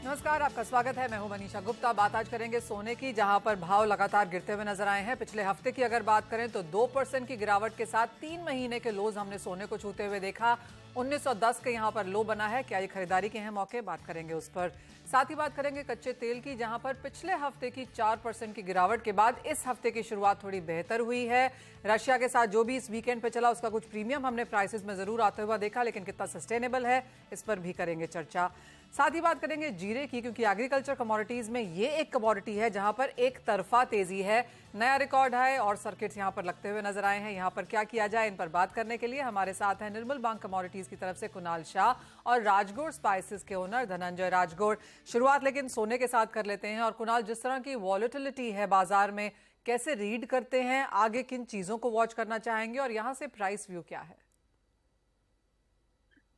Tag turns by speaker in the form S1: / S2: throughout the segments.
S1: नमस्कार, आपका स्वागत है। मैं हूं मनीषा गुप्ता। बात आज करेंगे सोने की, जहां पर भाव लगातार गिरते हुए नजर आए हैं। पिछले हफ्ते की अगर बात करें तो 2% की गिरावट के साथ 3 महीने के लोज हमने सोने को छूते हुए देखा। 1910 के यहां पर लो बना है। क्या ये खरीदारी के हैं मौके? बात करेंगे उस पर। साथ ही बात करेंगे कच्चे तेल की, जहां पर पिछले हफ्ते की 4% की गिरावट के बाद इस हफ्ते की शुरुआत थोड़ी बेहतर हुई है। रशिया के साथ जो भी इस वीकेंड पे चला उसका कुछ प्रीमियम हमने प्राइसेस में जरूर आते हुआ देखा, लेकिन कितना सस्टेनेबल है इस पर भी करेंगे चर्चा। साथ ही बात करेंगे जीरे की, क्योंकि एग्रीकल्चर कमोडिटीज में ये एक कमोडिटी है जहां पर एक तरफा तेजी है। नया रिकॉर्ड है और सर्किट्स यहां पर लगते हुए नजर आए हैं। यहां पर क्या किया जाए, इन पर बात करने के लिए हमारे साथ हैं निर्मल बैंक कमोडिटीज की तरफ से कुणाल शाह और राजगौर स्पाइसेस के ओनर धनंजय राजगौर। शुरुआत लेकिन सोने के साथ कर लेते हैं। और कुणाल, जिस तरह की वॉलेटिलिटी है बाजार में, कैसे रीड करते हैं, आगे किन चीजों को वॉच करना चाहेंगे और यहां से प्राइस व्यू क्या है?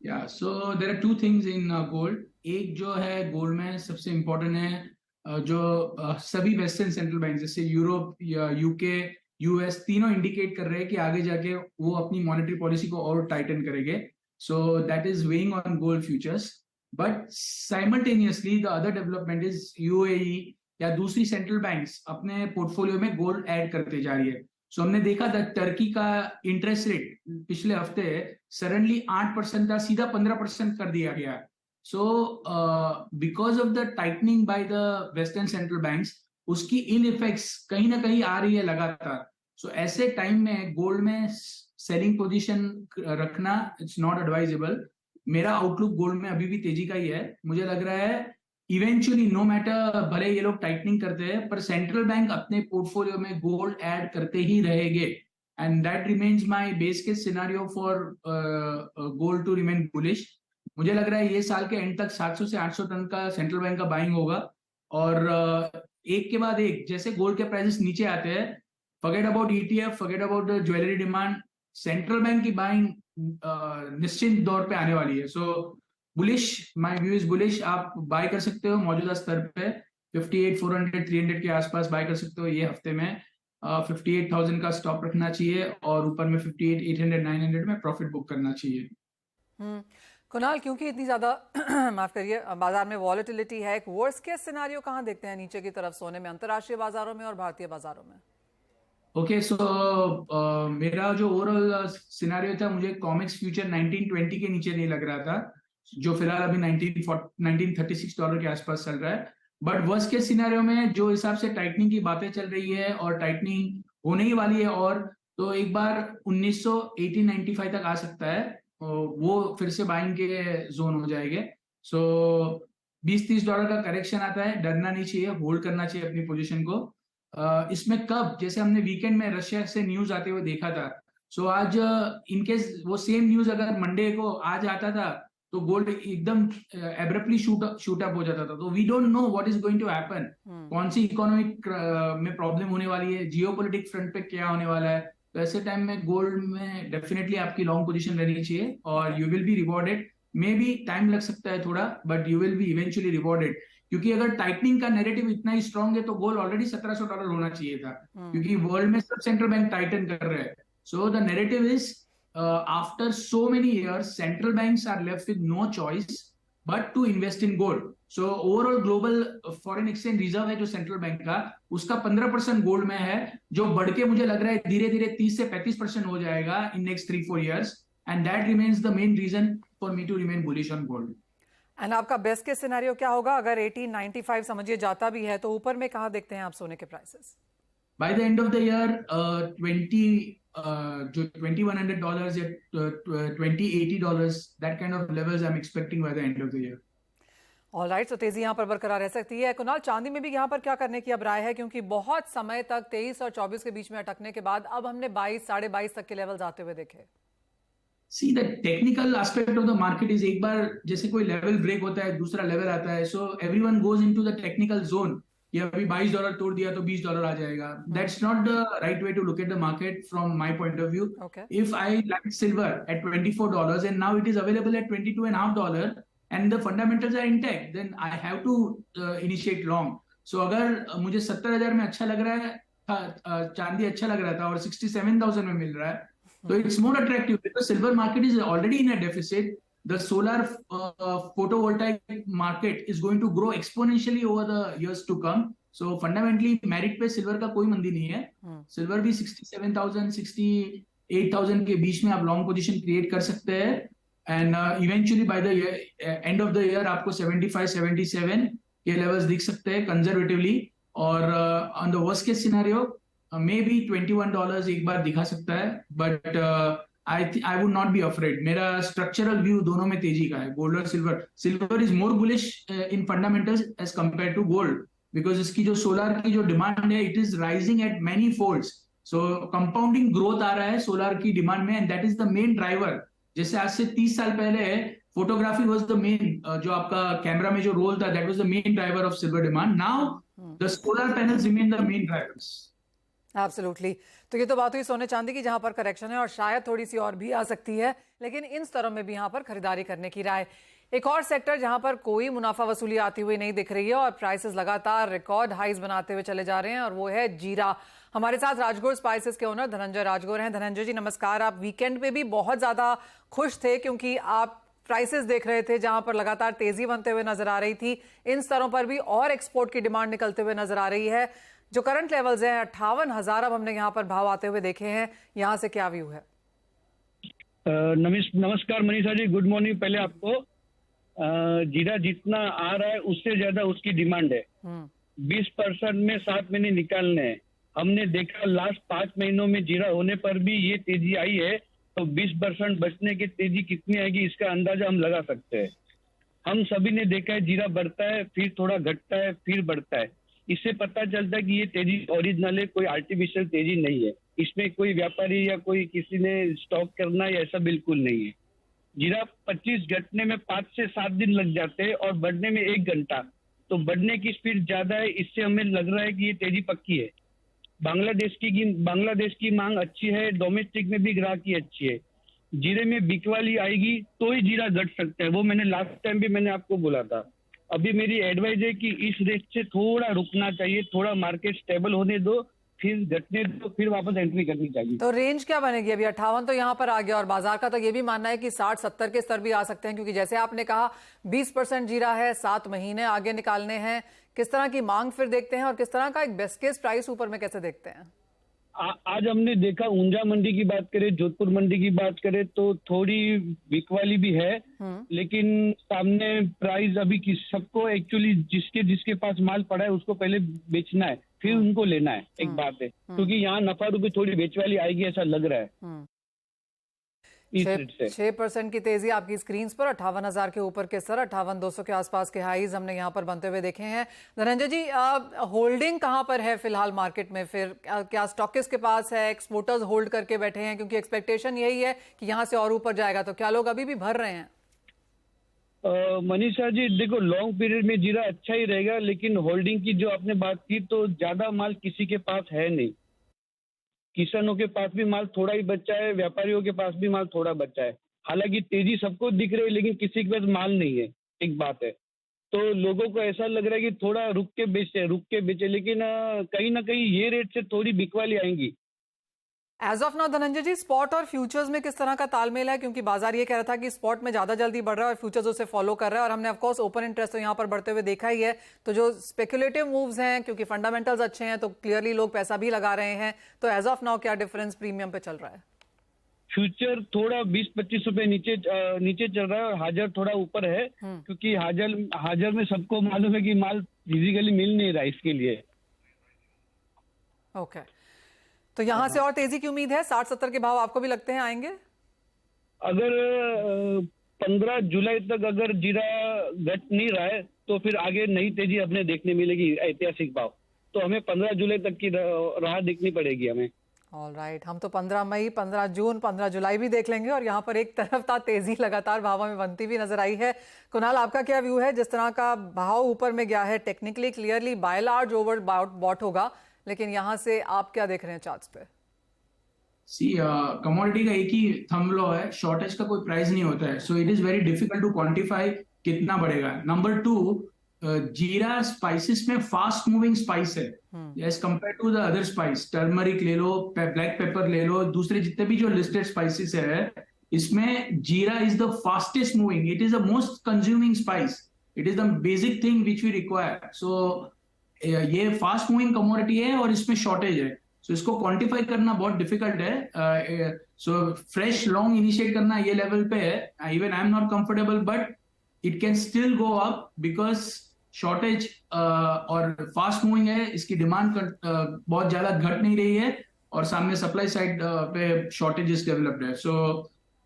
S2: या so there are two things in gold. एक जो है गोल्ड में सबसे इम्पोर्टेंट है जो सभी वेस्टर्न सेंट्रल बैंक जैसे यूरोप या यूके यूएस तीनों इंडिकेट कर रहे हैं कि आगे जाके वो अपनी मॉनेटरी पॉलिसी को और टाइटन करेंगे। So that is weighing on gold futures. But simultaneously the other development is UAE या दूसरी सेंट्रल बैंक्स अपने पोर्टफोलियो में गोल्ड ऐड करते जा रही है। सो हमने देखा था टर्की का इंटरेस्ट रेट पिछले हफ्ते सडनली 8% था, सीधा 15% कर दिया गया। So because of the tightening by the western central banks उसकी इन इफेक्ट्स कहीं ना कहीं आ रही है लगातार। सो ऐसे टाइम में गोल्ड में सेलिंग पोजीशन रखना इट्स नॉट एडवाइजेबल। मेरा आउटलुक गोल्ड में अभी भी तेजी का ही है। मुझे लग रहा है इवेंचुअली नो मैटर भले ये लोग टाइटनिंग करते हैं पर सेंट्रल बैंक अपने पोर्टफोलियो में गोल्ड ऐड करते ही रहेंगे। And that remains my base case scenario for gold to remain bullish. मुझे लग रहा है ये साल के एंड तक 700 से 800 टन का सेंट्रल बैंक का बाइंग होगा। और एक के बाद एक जैसे गोल्ड के प्राइसेस नीचे आते हैं, forget about ETF, forget about jewellery demand, central bank की बाइंग निश्चित दौर पे आने वाली है। So bullish, my view is bullish. आप बाय कर सकते हो मौजूदा स्तर पे 58,400 300 के आसपास बाय कर सकते हो ये हफ्ते में। 58,000 का स्टॉप रखना चाहिए और ऊपर में 58,800 900 में प्रॉफिट बुक करना चाहिए।
S1: कुणाल, क्योंकि इतनी ज्यादा माफ करिए बाजार में वॉलेटिलिटी है, एक वर्स्ट केस सिनेरियो कहां देखते हैं नीचे की तरफ सोने में, अंतरराष्ट्रीय बाजारों में और भारतीय बाजारों में?
S2: ओके सो मेरा जो ओवरऑल सिनेरियो था, मुझे कॉमिक्स फ्यूचर 1920 के नीचे नहीं लग रहा था, जो फिलहाल अभी 1936 डॉलर के आसपास चल रहा है। बट वर्स्ट केस सिनेरियो में जो हिसाब से टाइटनिंग की बातें चल रही है और टाइटनिंग होने ही वाली है, और तो एक बार 1995 तक आ सकता है। वो फिर से बाइंग के जोन हो जाएंगे। सो 20-30 डॉलर का करेक्शन आता है, डरना नहीं चाहिए, होल्ड करना चाहिए अपनी पोजीशन को। इसमें कब, जैसे हमने वीकेंड में रशिया से न्यूज आते हुए देखा था। सो आज इनकेस वो सेम न्यूज अगर मंडे को आज आता था तो गोल्ड एकदम एब्रप्टली शूट अप हो जाता था। तो we don't know what is going to happen, कौन सी इकोनॉमिक में प्रॉब्लम होने वाली है, जियोपॉलिटिक फ्रंट पे क्या होने वाला है। तो ऐसे टाइम में गोल्ड में डेफिनेटली आपकी लॉन्ग पोजीशन रहनी चाहिए और you will be rewarded. May be time लग सकता है थोड़ा, but you will be eventually rewarded. क्योंकि अगर टाइटनिंग का नैरेटिव इतना ही स्ट्रांग है तो गोल्ड ऑलरेडी 1700 डॉलर होना चाहिए था, क्योंकि वर्ल्ड में सब सेंट्रल बैंक टाइटन कर रहे हैं। So the narrative is after so many years central banks are left with no choice but to invest in gold. So overall global foreign exchange reserve है जो सेंट्रल बैंक का, उसका 15% gold में है, जो बढ़ के मुझे लग रहा है धीरे धीरे 30 से 35% हो जाएगा in next 3-4 years. And that remains the main reason for me to remain bullish on gold.
S1: And आपका बेस्ट केस सिनेरियो क्या होगा अगर 1895 समझिए जाता भी है, तो ऊपर में कहां देखते हैं आप सोने के prices?
S2: By the end of the year 2100 dollars या 2080 dollars, that kind of levels I am expecting by the end of the year.
S1: Alright, तो तेजी यहां पर बरकरार रह सकती है। कुणाल, चांदी में भी यहां पर क्या करने की अब राय है, क्योंकि बहुत समय तक 23 और 24 के बीच में अटकने के बाद अब हमने 22 22.5 तक के लेवल्स आते हुए देखे।
S2: See the technical aspect of the market is, एक बार जैसे कोई लेवल ब्रेक होता है दूसरा लेवल आता है, so everyone goes into the technical zone. ये अभी 22 डॉलर तोड़ दिया तो 20 डॉलर आ जाएगा। That's not the right way to look at the market from my point of view.
S1: Okay.
S2: If I like silver at $24 and now it is available at $22.5 and the fundamentals are intact, then I have to initiate long. So अगर मुझे 70,000 में अच्छा लग रहा है चांदी अच्छा लग रहा था और 67,000 में मिल रहा है, so it's more attractive because silver market is already in a deficit. the solar photovoltaic market is going to grow exponentially over the years to come. So fundamentally merit पे सिल्वर का कोई मंदी नहीं है. सिल्वर भी 67,000 68,000 के बीच में आप लॉन्ग पोजीशन क्रिएट कर सकते हैं. And eventually by the end of the year आपको 75 77 के लेवल्स दिख सकते हैं कंजर्वेटिवली. और on the worst case scenario maybe $21 एक बार दिखा सकता है. But I would not be afraid. मेरा स्ट्रक्चरल व्यू दोनों में तेजी का है, गोल्ड और silver. Silver is more bullish in fundamentals as compare to gold, because इसकी जो सोलर की जो डिमांड है, it is rising at many folds. So compounding growth आ रहा है सोलर की डिमांड में, and that is the main driver. जैसे आज से 30 साल पहले फोटोग्राफी वाज द मेन, जो आपका कैमरा में जो रोल था, that was the main driver of silver demand. Now the solar panels remain the main drivers.
S1: Absolutely. तो ये तो बात हुई सोने चांदी की, जहां पर करेक्शन है और शायद थोड़ी सी और भी आ सकती है, लेकिन इन स्तरों में भी यहां पर खरीदारी करने की राय. एक और सेक्टर जहां पर कोई मुनाफा वसूली आती हुई नहीं दिख रही है और प्राइसेस लगातार रिकॉर्ड हाइज बनाते हुए चले जा रहे हैं, और वो है जीरा. हमारे साथ राजगुरु स्पाइसेस के ओनर धनंजय राजगुरु हैं. धनंजय जी नमस्कार. आप वीकेंड पे भी बहुत ज्यादा खुश थे क्योंकि आप प्राइसेस देख रहे थे जहां पर लगातार तेजी बनते हुए नजर आ रही थी. इन स्तरों पर भी और एक्सपोर्ट की डिमांड निकलते हुए नजर आ रही है. जो करंट लेवल्स हैं 58,000 अब हमने यहाँ पर भाव आते हुए देखे हैं, यहाँ से क्या व्यू है?
S3: नमस्कार मनीषा जी, गुड मॉर्निंग. पहले आपको जीरा जितना आ रहा है उससे ज्यादा उसकी डिमांड है. 20% में 7 महीने निकालने हैं. हमने देखा लास्ट 5 महीनों में जीरा होने पर भी ये तेजी आई है, तो 20% बचने की तेजी कितनी आएगी इसका अंदाजा हम लगा सकते हैं. हम सभी ने देखा है जीरा बढ़ता है, फिर थोड़ा घटता है, फिर बढ़ता है. इससे पता चलता है कि ये तेजी ओरिजिनल है, कोई आर्टिफिशियल तेजी नहीं है. इसमें कोई व्यापारी या कोई किसी ने स्टॉक करना है ऐसा बिल्कुल नहीं है. जीरा 25 घटने में 5 से 7 दिन लग जाते हैं और बढ़ने में 1 घंटा. तो बढ़ने की स्पीड ज्यादा है, इससे हमें लग रहा है कि ये तेजी पक्की है. बांग्लादेश की मांग अच्छी है, डोमेस्टिक में भी ग्राहकी अच्छी है. जीरे में बिकवाली आएगी तो ही जीरा घट सकता है. वो मैंने लास्ट टाइम भी मैंने आपको बोला था. अभी मेरी एडवाइस है कि इस रेट से थोड़ा रुकना चाहिए, थोड़ा मार्केट स्टेबल होने दो, फिर घटने दो, फिर वापस एंट्री करनी चाहिए.
S1: तो रेंज क्या बनेगी? अभी 58 तो यहाँ पर आ गया और बाजार का तो ये भी मानना है कि 60-70 के स्तर भी आ सकते हैं, क्योंकि जैसे आपने कहा 20% जीरा है, 7 महीने आगे निकालने हैं. किस तरह की मांग फिर देखते हैं और किस तरह का एक बेस्ट केस प्राइस ऊपर में कैसे देखते हैं?
S3: आज हमने देखा ऊंझा मंडी की बात करें, जोधपुर मंडी की बात करें तो थोड़ी बिकवाली भी है, लेकिन सामने प्राइस अभी सबको एक्चुअली जिसके पास माल पड़ा है उसको पहले बेचना है, फिर उनको लेना है. एक बात है, क्योंकि यहाँ नफा रूपी थोड़ी बेचवाली आएगी ऐसा लग रहा है.
S1: 6% की तेजी आपकी स्क्रीन पर. 58,000 के ऊपर के स्तर, 58,200 के आसपास के हाईज हमने यहाँ पर बनते हुए देखे हैं. धनंजय जी, होल्डिंग कहाँ पर है फिलहाल मार्केट में? फिर क्या स्टॉकिस्ट के पास है, एक्सपोर्टर्स होल्ड करके बैठे हैं? क्योंकि एक्सपेक्टेशन यही है कि यहाँ से और ऊपर जाएगा, तो क्या लोग अभी भी भर रहे हैं?
S3: मनीषा जी देखो, लॉन्ग पीरियड में जीरा अच्छा ही रहेगा, लेकिन होल्डिंग की जो आपने बात की तो ज्यादा माल किसी के पास है नहीं. किसानों के पास भी माल थोड़ा ही बचा है, व्यापारियों के पास भी माल थोड़ा बचा है. हालांकि तेजी सबको दिख रही है, लेकिन किसी के पास माल नहीं है. एक बात है, तो लोगों को ऐसा लग रहा है कि थोड़ा रुक के बेचे, लेकिन कहीं ना कहीं ये रेट से थोड़ी बिकवाली आएंगी.
S1: As of now Dhananjay ji, spot और फ्यूचर्स में किस तरह का तालमेल है? क्योंकि बाजार ये कह रहा था कि स्पॉट में ज्यादा जल्दी बढ़ रहा है और फ्यूचर्स उसे फॉलो कर रहा है, और हमने ऑफकोर्स ओपन इंटरेस्ट तो यहाँ पर बढ़ते हुए देखा ही है. तो जो स्पेकुलेटिव मूव्स हैं, क्योंकि फंडामेंटल्स अच्छे हैं तो क्लियरली लोग पैसा भी लगा रहे हैं, तो एज ऑफ नाउ क्या डिफरेंस प्रीमियम पे चल रहा है?
S3: फ्यूचर थोड़ा 20-25 रुपए नीचे चल रहा है और हाजर थोड़ा ऊपर है, क्योंकि हाजर में सबको मालूम है कि माल फिजिकली मिल नहीं रहा इसके लिए.
S1: ओके, तो यहां से और तेजी की उम्मीद है? 60-70 के भाव आपको भी लगते हैं आएंगे?
S3: अगर 15 जुलाई तक अगर जीरा घट नहीं रहा है तो फिर आगे नई तेजी अपने देखने मिलेगी, ऐतिहासिक भाव. तो हमें 15 जुलाई तक की राह देखनी पड़ेगी हमें.
S1: ऑल राइट, हम तो 15 मई, 15 जून, 15 जुलाई भी देख लेंगे. और यहाँ पर एक तरफ था तेजी लगातार भावों में बनती भी नजर आई है. कुणाल, आपका क्या व्यू है? जिस तरह का भाव ऊपर में गया है, technically clearly by large over bought होगा, लेकिन यहां से आप क्या देख रहे हैं चार्ट्स पे?
S2: कमोडिटी का एक ही थंब लॉ है, शॉर्टेज का कोई प्राइस नहीं होता है. So it is very difficult to quantify कितना बढ़ेगा. नंबर 2, जीरा स्पाइसेस में फास्ट मूविंग स्पाइस है as compare to the other spice. Turmeric ले लो, ब्लैक पेपर ले लो, दूसरे जितने भी जो लिस्टेड स्पाइसेस है, इसमें jeera is the fastest moving, it is the most consuming spice, it is the basic thing which we require. So ये फास्ट मूविंग कमोडिटी है और इसमें शॉर्टेज है, सो इसको क्वांटिफाई करना बहुत डिफिकल्ट है। सो फ्रेश लॉन्ग इनिशिएट करना ये लेवल पे है, even I am not comfortable, but it can still go up because shortage और फास्ट मूविंग है, इसकी डिमांड बहुत ज्यादा घट नहीं रही है और सामने सप्लाई साइड पे शॉर्टेजेस डेवलप्ड है। सो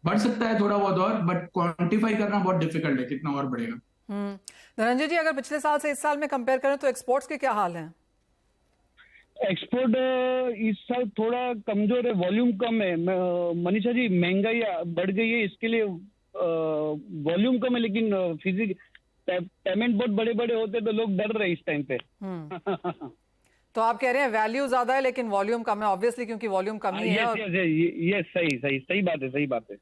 S2: बढ़ सकता है थोड़ा बहुत और, बट क्वांटिफाई करना बहुत डिफिकल्ट है कितना और बढ़ेगा।
S1: धनंजय जी, अगर पिछले साल से इस साल में कंपेयर करें तो एक्सपोर्ट्स के क्या हाल हैं?
S3: एक्सपोर्ट इस साल थोड़ा कमजोर है, वॉल्यूम कम है। मनीषा जी, महंगाई बढ़ गई है, इसके लिए वॉल्यूम कम है, लेकिन पेमेंट बहुत बड़े बड़े होते तो लोग डर रहे इस टाइम पे।
S1: तो आप कह रहे हैं वैल्यू ज्यादा है लेकिन वॉल्यूम कम है, ऑब्वियसली क्योंकि वॉल्यूम कम ही है।
S3: ये सही बात है।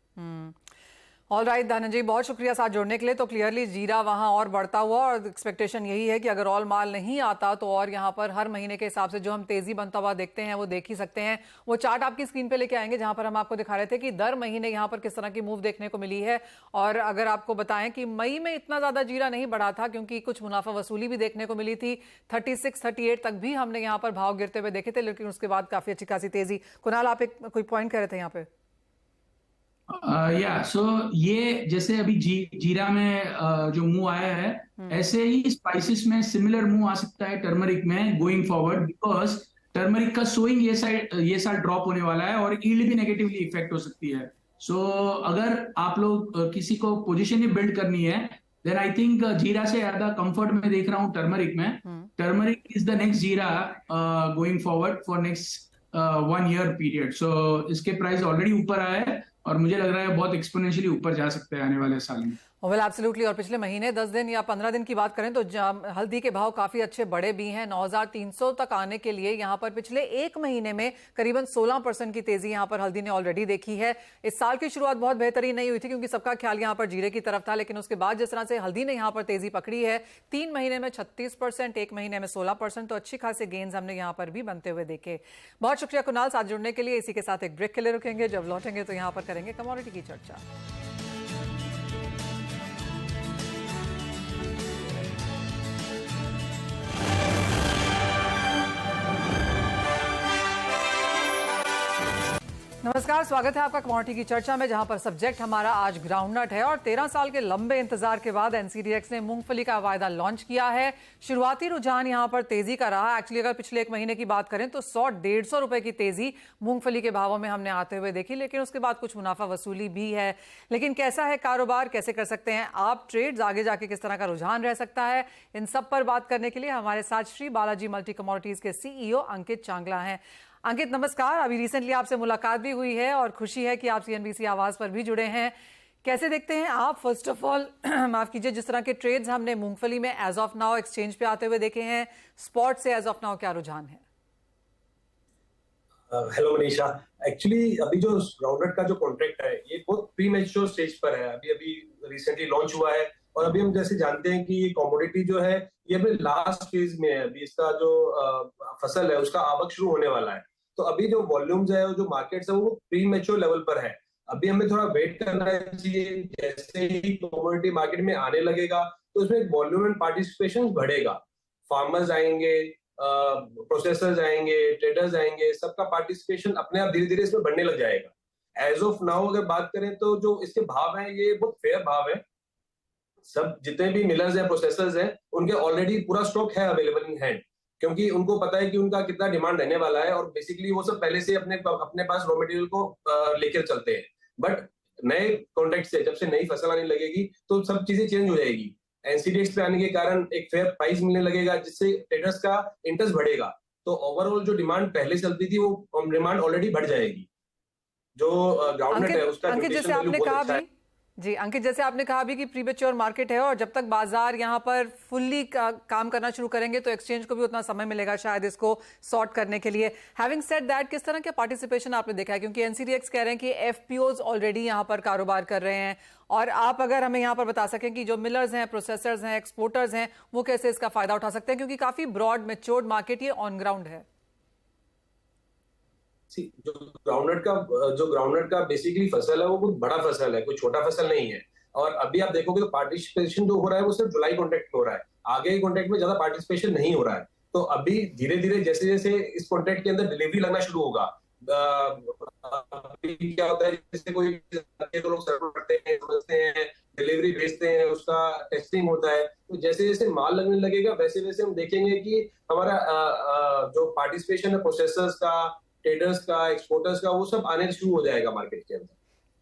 S1: ऑल राइट धनंजय, बहुत शुक्रिया साथ जुड़ने के लिए। तो क्लियरली जीरा वहां और बढ़ता हुआ, और एक्सपेक्टेशन यही है कि अगर ऑल माल नहीं आता तो और यहाँ पर हर महीने के हिसाब से जो हम तेजी बनता हुआ देखते हैं वो देख ही सकते हैं। वो चार्ट आपकी स्क्रीन पे लेके आएंगे जहां पर हम आपको दिखा रहे थे कि दर महीने यहाँ पर किस तरह की मूव देखने को मिली है। और अगर आपको बताएं कि मई में इतना ज्यादा जीरा नहीं बढ़ा था क्योंकि कुछ मुनाफा वसूली भी देखने को मिली थी, 36-38 तक भी हमने यहाँ पर भाव गिरते हुए देखे थे, लेकिन उसके बाद काफी अच्छी खासी तेजी। कुणाल, आप एक कोई पॉइंट कह रहे थे यहाँ पे?
S2: सो ये जैसे अभी जीरा में जो मूव आया है, ऐसे ही स्पाइसेस में सिमिलर मूव आ सकता है टर्मरिक में गोइंग फॉरवर्ड, बिकॉज टर्मरिक का सोइंग ये साल ड्रॉप होने वाला है और ईल्ड भी नेगेटिवली इफेक्ट हो सकती है। सो अगर आप लोग किसी को पोजीशन ही बिल्ड करनी है, देन आई थिंक जीरा से ज्यादा कंफर्ट में देख रहा हूँ टर्मरिक में। Turmeric is the next jeera going forward for next 1 year period. So इसके प्राइस ऑलरेडी ऊपर आया है और मुझे लग रहा है बहुत एक्सपोनेंशियली ऊपर जा सकते हैं आने वाले साल में।
S1: Well absolutely. और पिछले महीने 10 दिन या 15 दिन की बात करें तो हल्दी के भाव काफी अच्छे बढ़े भी हैं। 9,300 तक आने के लिए यहाँ पर पिछले एक महीने में करीबन 16% की तेजी यहाँ पर हल्दी ने ऑलरेडी देखी है। इस साल की शुरुआत बहुत बेहतरीन नहीं हुई थी क्योंकि सबका ख्याल यहाँ पर जीरे की तरफ था, लेकिन उसके बाद जिस तरह से हल्दी ने यहाँ पर तेजी पकड़ी है, 3 महीने में 36%, एक महीने में 16%, तो अच्छी खासी गेन्स हमने यहाँ पर भी बनते हुए देखे। बहुत शुक्रिया कुणाल साथ जुड़ने के लिए। इसी के साथ एक ब्रेक के लिए रुकेंगे, जब लौटेंगे तो यहाँ पर करेंगे कमोडिटी की चर्चा। नमस्कार, स्वागत है आपका कमोडिटी की चर्चा में, जहां पर सब्जेक्ट हमारा आज ग्राउंडनट है। और 13 साल के लंबे इंतजार के बाद एनसीडीएक्स ने मूंगफली का वायदा लॉन्च किया है। शुरुआती रुझान यहां पर तेजी का रहा। एक्चुअली अगर पिछले एक महीने की बात करें तो 100-150 रुपए की तेजी मूंगफली के भावों में हमने आते हुए देखी, लेकिन उसके बाद कुछ मुनाफा वसूली भी है। लेकिन कैसा है कारोबार, कैसे कर सकते हैं आप ट्रेड्स, आगे जाके किस तरह का रुझान रह सकता है, इन सब पर बात करने के लिए हमारे साथ श्री बालाजी मल्टी कमोडिटीज के सीईओ अंकित चांगला हैं। अंकित नमस्कार, अभी रिसेंटली आपसे मुलाकात भी हुई है और खुशी है कि आप सीएनबीसी आवाज पर भी जुड़े हैं। कैसे देखते हैं आप, फर्स्ट ऑफ ऑल माफ कीजिए, जिस तरह के ट्रेड्स हमने मूंगफली में एज ऑफ नाउ एक्सचेंज पे आते हुए देखे हैं, स्पॉट से एज ऑफ नाउ क्या रुझान है?
S4: हेलो मनीषा, एक्चुअली अभी जो ग्राउंडनट का जो कॉन्ट्रैक्ट है ये बहुत प्री मैच्योर स्टेज पर है, अभी रिसेंटली लॉन्च हुआ है। और अभी हम जैसे जानते हैं कि ये कमोडिटी जो है ये अभी लास्ट फेज में है। अभी इसका जो फसल है उसका आवक शुरू होने वाला है, तो अभी जो वॉल्यूम्स है, जो मार्केट्स है, वो प्री मैच्योर लेवल पर है। अभी हमें थोड़ा वेट करना चाहिए। जैसे ही कमोडिटी मार्केट में आने लगेगा तो उसमें वॉल्यूम एंड पार्टिसिपेशन बढ़ेगा। फार्मर्स आएंगे, प्रोसेसर्स आएंगे, ट्रेडर्स आएंगे, सबका पार्टिसिपेशन अपने आप धीरे धीरे इसमें बढ़ने लग जाएगा। एज ऑफ नाउ अगर बात करें तो जो इसके भाव हैं ये बहुत फेयर भाव है। सब जितने भी मिलर्स हैं, प्रोसेसर्स हैं, उनके ऑलरेडी पूरा स्टॉक है अवेलेबल इन हैंड, क्योंकि उनको पता है कि उनका कितना डिमांड रहने वाला है और बेसिकली वो सब पहले से अपने पास रॉ मटेरियल को लेकर चलते हैं। बट नए कॉन्ट्रैक्ट से जब से नई फसल आने लगेगी तो सब चीजें चेंज हो जाएगी। एनसीडीएक्स पे आने के कारण एक फेयर प्राइस मिलने लगेगा, जिससे ट्रेडर्स का इंटरेस्ट बढ़ेगा। तो ओवरऑल जो डिमांड पहले चलती थी वो डिमांड ऑलरेडी बढ़ जाएगी। जो ग्राउंडनट है उसका
S1: जैसे आपने कहा भी जी अंकित, जैसे आपने कहा भी कि प्रीमेच्योर मार्केट है और जब तक बाजार यहाँ पर फुल्ली काम करना शुरू करेंगे तो एक्सचेंज को भी उतना समय मिलेगा शायद इसको सॉर्ट करने के लिए। हैविंग सेड दैट, किस तरह का पार्टिसिपेशन आपने देखा है? क्योंकि एनसीडीएक्स कह रहे हैं कि एफपीओज ऑलरेडी यहाँ पर कारोबार कर रहे हैं, और आप अगर हमें यहाँ पर बता सकें कि जो मिलर्स हैं, प्रोसेसर्स हैं, एक्सपोर्टर्स हैं, वो कैसे इसका फायदा उठा सकते हैं, क्योंकि काफी ब्रॉड मैच्योर्ड मार्केट ये ऑन ग्राउंड है।
S4: जो ग्राउंडनट का बेसिकली फसल है वो बहुत बड़ा फसल है, कोई छोटा फसल नहीं है। और अभी आप देखोगे तो पार्टिसिपेशन जो हो रहा है वो सिर्फ जुलाई कॉन्ट्रैक्ट में हो रहा है, आगे के कॉन्ट्रैक्ट में ज्यादा पार्टिसिपेशन नहीं हो रहा है। तो अभी धीरे धीरे जैसे जैसे इस कॉन्ट्रैक्ट के अंदर डिलीवरी लगना शुरू होगा, अभी क्या होता है जैसे कोई तो लोग सर्व करते हैं, समझते हैं, डिलीवरी भेजते हैं, उसका टेस्टिंग होता है। तो जैसे जैसे माल लगने लगेगा वैसे वैसे हम देखेंगे कि हमारा जो पार्टिसिपेशन है प्रोसेसर्स का, ट्रेडर्स का, एक्सपोर्टर्स का, वो सब आने शुरू हो जाएगा मार्केट के अंदर।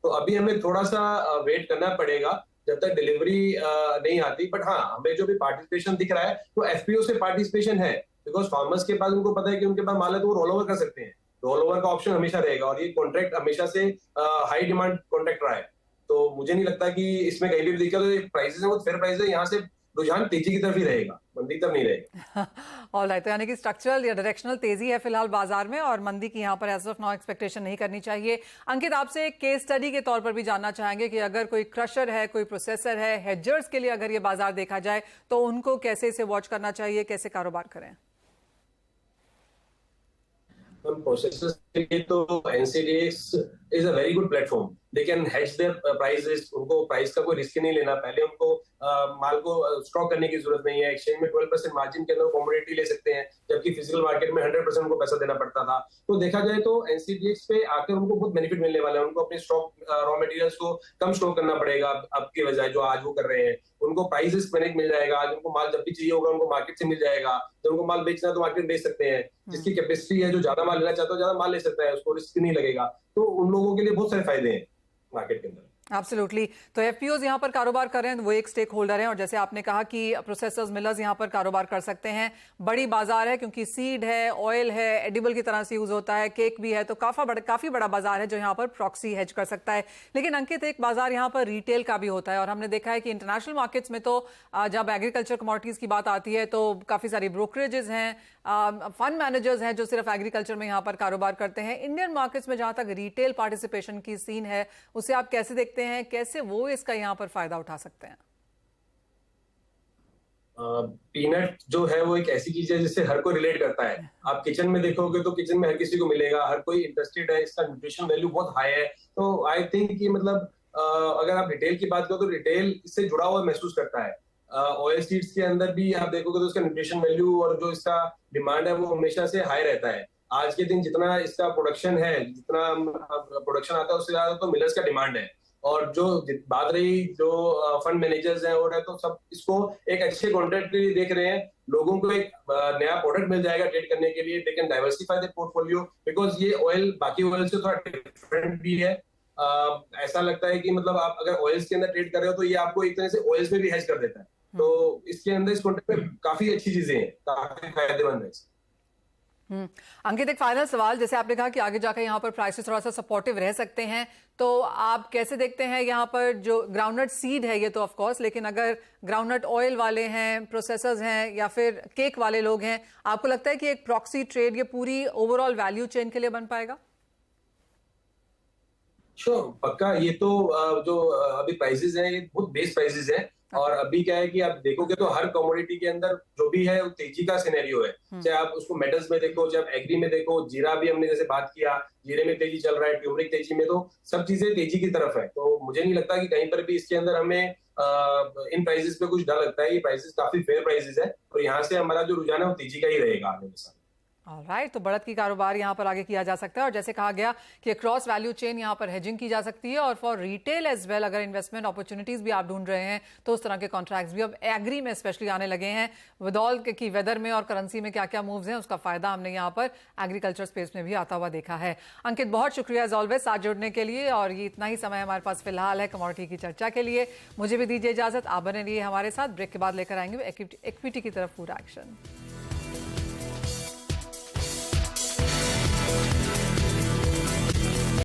S4: तो अभी हमें थोड़ा सा वेट करना पड़ेगा जब तक डिलीवरी नहीं आती। बट हाँ, हमें जो भी पार्टिसिपेशन दिख रहा है वो एफपीओ से पार्टिसिपेशन है, बिकॉज फार्मर्स के पास उनको पता है कि उनके पास माल है तो वो रोल ओवर कर सकते हैं। रोल ओवर का ऑप्शन हमेशा रहेगा और ये कॉन्ट्रैक्ट हमेशा से हाई डिमांड कॉन्ट्रैक्ट रहा है। तो मुझे नहीं लगता कि इसमें कहीं भी दिक्कत है। प्राइसेस है वो फेयर प्राइस है, यहाँ से रुझान तेजी की तरफ ही रहेगा, मंदी की तरफ नहीं रहेगा।
S1: ऑलराइट, तो यानी कि स्ट्रक्चरल या डायरेक्शनल तेजी है फिलहाल बाजार में और मंदी की यहाँ पर एज ऑफ नाउ एक्सपेक्टेशन नहीं करनी चाहिए। अंकित, आपसे एक केस स्टडी के तौर पर भी जानना चाहेंगे कि अगर कोई क्रशर है, कोई प्रोसेसर है, हेजर्स के लिए अगर ये बाजार देखा जाए तो उनको कैसे इसे वॉच करना चाहिए, कैसे कारोबार करें?
S4: प्रोसेसर्स के लिए तो NCDEX is a very good platform. They can hedge there prices, उनको प्राइस का कोई रिस्क नहीं लेना। पहले उनको माल को स्टॉक करने की जरूरत नहीं है। एक्सचेंज में 12% मार्जिन के अंदर कमोडिटी ले सकते हैं, जबकि फिजिकल मार्केट में 100% उनको पैसा देना पड़ता था। तो देखा जाए तो एनसीडीएक्स पे आकर उनको बहुत बेनिफिट मिलने वाला है। उनको अपने स्टॉक रॉ मटेरियल्स को कम स्टॉक करना पड़ेगा अब की बजाय जो आज वो कर रहे हैं। उनको प्राइस रिस्क मैनेज मिल जाएगा। आज उनको माल जब भी चाहिए होगा उनको मार्केट से मिल जाएगा। जब उनको माल बेचना है तो मार्केट बेच सकते हैं। जिसकी कैपेसिटी है, जो ज्यादा माल लेना चाहता है ज्यादा माल ले सकता है, उसको रिस्क नहीं लगेगा। तो उन लोगों के लिए बहुत सारे फायदे हैं मार्केट के अंदर।
S1: एब्सोल्युटली। तो एफपीओज यहाँ पर कारोबार कर रहे हैं, वो एक स्टेक होल्डर हैं और जैसे आपने कहा कि प्रोसेसर्स, मिलर्स यहाँ पर कारोबार कर सकते हैं। बड़ी बाजार है क्योंकि सीड है, ऑयल है, एडिबल की तरह से यूज होता है, केक भी है, तो काफी बड़ा बाजार है जो यहाँ पर प्रॉक्सी हेज कर सकता है। लेकिन अंकित, एक बाजार यहाँ पर रिटेल का भी होता है और हमने देखा है कि इंटरनेशनल मार्केट्स में तो जब एग्रीकल्चर कमोडिटीज की बात आती है तो काफी सारी ब्रोकरेजेस हैं, फंड मैनेजर्स हैं जो सिर्फ एग्रीकल्चर में यहाँ पर कारोबार करते हैं। इंडियन मार्केट्स में जहां तक रिटेल पार्टिसिपेशन की सीन है उसे आप कैसे देखते हैं, कैसे वो इसका यहाँ पर फायदा उठा सकते हैं?
S4: पीनट जो है वो एक ऐसी चीज है जिससे हर कोई रिलेट करता है। आप किचन में देखोगे तो किचन में हर किसी को मिलेगा, हर कोई इंटरेस्टेड है, इसका न्यूट्रिशन वैल्यू बहुत हाई है। तो आई थिंक कि मतलब अगर आप रिटेल की बात करो तो रिटेल इससे जुड़ा हुआ महसूस करता है। ऑयल सीड्स के अंदर भी आप देखोगे तो उसका न्यूट्रिशन वैल्यू और जो इसका डिमांड है वो हमेशा से हाई रहता है। आज के दिन जितना इसका प्रोडक्शन है, जितना प्रोडक्शन आता है उससे ज्यादा तो मिलर्स का डिमांड है। और जो बात रही जो फंड मैनेजर्स हैं और है, तो सब इसको एक अच्छे कॉन्ट्रैक्ट के लिए देख रहे हैं। लोगों को एक नया प्रोडक्ट मिल जाएगा ट्रेड करने के लिए। They can diversify their portfolio because ये ऑयल बाकी ऑयल से थोड़ा डिफरेंट भी है। ऐसा लगता है कि मतलब आप अगर ऑयल्स के अंदर ट्रेड कर रहे हो तो ये आपको एक तरह से ऑयल्स में भी हेज कर देता है। तो इसके अंदर इस कॉन्ट्रैक्ट में काफी अच्छी चीजें हैं, काफी फायदेमंद है।
S1: अंकित, एक फाइनल सवाल, जैसे आपने कहा कि आगे जाकर यहाँ पर प्राइसेस थोड़ा सा सपोर्टिव रह सकते हैं, तो आप कैसे देखते हैं यहाँ पर जो ग्राउंडनट सीड है ये तो ऑफ कोर्स, लेकिन अगर ग्राउंडनट ऑयल वाले हैं, प्रोसेसर्स हैं या फिर केक वाले लोग हैं, आपको लगता है कि एक प्रॉक्सी ट्रेड ये पूरी ओवरऑल वैल्यू चेन के लिए बन पाएगा?
S4: श्योर, पक्का। ये तो जो अभी प्राइसेस हैं ये बहुत बेस प्राइसेस हैं। और अभी क्या है कि आप देखोगे तो हर कमोडिटी के अंदर जो भी है वो तेजी का सिनेरियो है। चाहे आप उसको मेटल्स में देखो, चाहे आप एग्री में देखो, जीरा भी हमने जैसे बात किया, जीरे में तेजी चल रहा है, ट्यूमरिक तेजी में, तो सब चीजें तेजी की तरफ है। तो मुझे नहीं लगता कि कहीं पर भी इसके अंदर हमें इन प्राइसेस पे कुछ डर लगता है। ये प्राइसेस काफी फेयर प्राइसेस है और यहाँ से हमारा जो रुझान है वो तेजी का ही रहेगा आगे के साथ।
S1: ऑलराइट, तो बढ़त की कारोबार यहाँ पर आगे किया जा सकता है और जैसे कहा गया कि क्रॉस वैल्यू चेन यहाँ पर हेजिंग की जा सकती है और फॉर रिटेल एज वेल अगर इन्वेस्टमेंट अपॉर्चुनिटीज भी आप ढूंढ रहे हैं तो उस तरह के कॉन्ट्रैक्ट्स भी अब एग्री में स्पेशली आने लगे हैं। विद ऑल की वेदर में और करेंसी में क्या क्या मूव्स हैं उसका फायदा हमने यहाँ पर एग्रीकल्चर स्पेस में भी आता हुआ देखा है। अंकित, बहुत शुक्रिया एज ऑलवेज साथ जुड़ने के लिए और ये इतना ही समय हमारे पास फिलहाल है कमोडिटी की चर्चा के लिए। मुझे भी दीजिए इजाजत, आप बने रहिए हमारे साथ। ब्रेक के बाद लेकर आएंगे इक्विटी की तरफ पूरा एक्शन।